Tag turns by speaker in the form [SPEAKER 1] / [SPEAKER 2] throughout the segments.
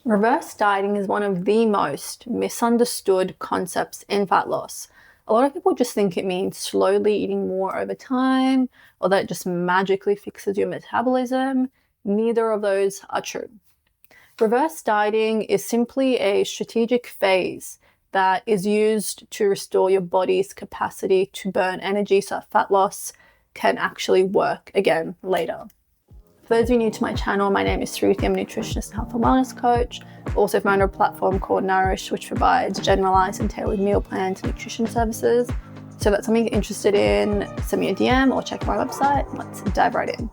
[SPEAKER 1] Reverse dieting is one of the most misunderstood concepts in fat loss. A lot of people just think it means slowly eating more over time or that it just magically fixes your metabolism. Neither of those are true. Reverse dieting is simply a strategic phase that is used to restore your body's capacity to burn energy so that fat loss can actually work again later. For those of you new to my channel, my name is Ruthie. I'm a nutritionist and health and wellness coach. Also founder of a platform called Nourish, which provides generalized and tailored meal plans and nutrition services. So if that's something you're interested in, send me a DM or check my website. Let's dive right in.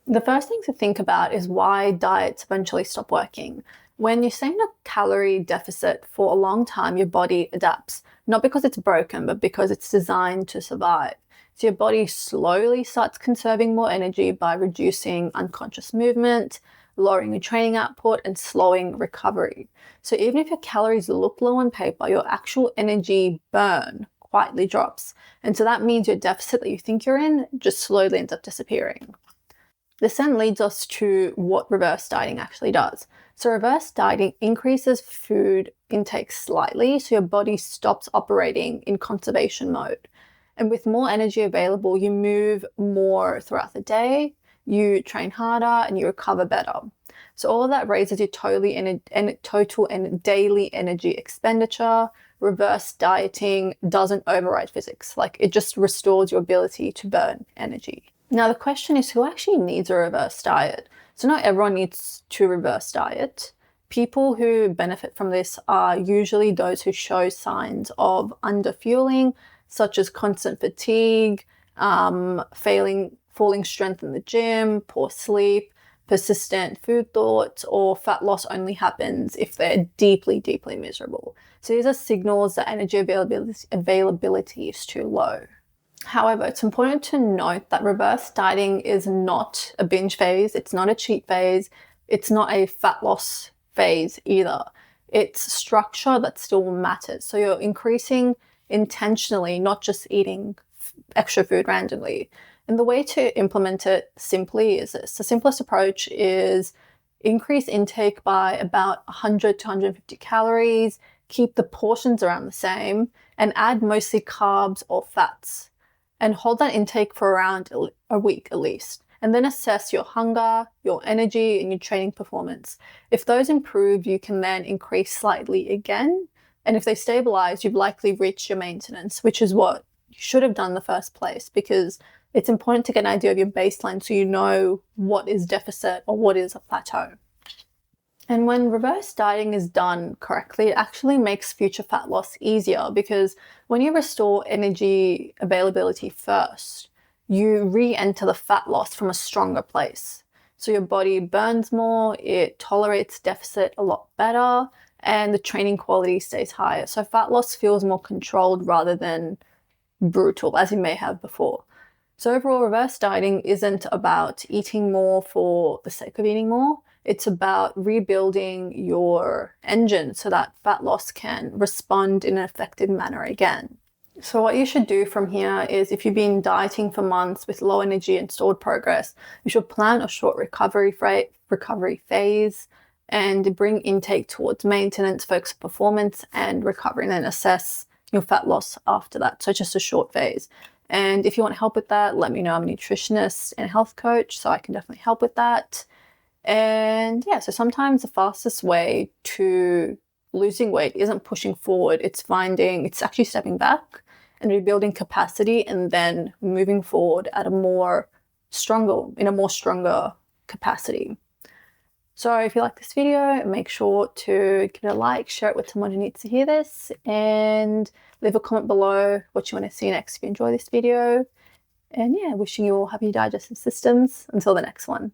[SPEAKER 1] The first thing to think about is why diets eventually stop working. When you stay in a calorie deficit for a long time, your body adapts, not because it's broken, but because it's designed to survive. So your body slowly starts conserving more energy by reducing unconscious movement, lowering your training output, and slowing recovery. So even if your calories look low on paper, your actual energy burn quietly drops. And so that means your deficit that you think you're in just slowly ends up disappearing. This then leads us to what reverse dieting actually does. So reverse dieting increases food intake slightly, so your body stops operating in conservation mode. And with more energy available, you move more throughout the day, you train harder, and you recover better. So all of that raises your total and daily energy expenditure. Reverse dieting doesn't override physics. It just restores your ability to burn energy. Now the question is, who actually needs a reverse diet? So not everyone needs to reverse diet. People who benefit from this are usually those who show signs of underfueling, such as constant fatigue, falling strength in the gym, poor sleep, persistent food thoughts, or fat loss only happens if they're deeply, deeply miserable. So these are signals that energy availability is too low. However, it's important to note that reverse dieting is not a binge phase. It's not a cheat phase. It's not a fat loss phase either. It's structure that still matters. So you're increasing intentionally, not just eating extra food randomly. And the way to implement it simply is this. The simplest approach is increase intake by about 100 to 150 calories, keep the portions around the same, and add mostly carbs or fats. And hold that intake for around a week at least. And then assess your hunger, your energy, and your training performance. If those improve, you can then increase slightly again. And if they stabilize, you've likely reached your maintenance, which is what you should have done in the first place, because it's important to get an idea of your baseline so you know what is deficit or what is a plateau. And when reverse dieting is done correctly, it actually makes future fat loss easier, because when you restore energy availability first, you re-enter the fat loss from a stronger place. So your body burns more, it tolerates deficit a lot better, and the training quality stays higher. So fat loss feels more controlled rather than brutal, as you may have before. So overall, reverse dieting isn't about eating more for the sake of eating more. It's about rebuilding your engine so that fat loss can respond in an effective manner again. So what you should do from here is, if you've been dieting for months with low energy and stalled progress, you should plan a short recovery phase and bring intake towards maintenance, focus on performance and recovery, and then assess your fat loss after that. So just a short phase. And if you want help with that, let me know. I'm a nutritionist and a health coach, so I can definitely help with that. And yeah, so sometimes the fastest way to losing weight isn't pushing forward. It's actually stepping back and rebuilding capacity and then moving forward in a more stronger capacity. So if you like this video, make sure to give it a like, share it with someone who needs to hear this, and leave a comment below what you want to see next if you enjoy this video. And yeah, wishing you all happy digestive systems. Until the next one.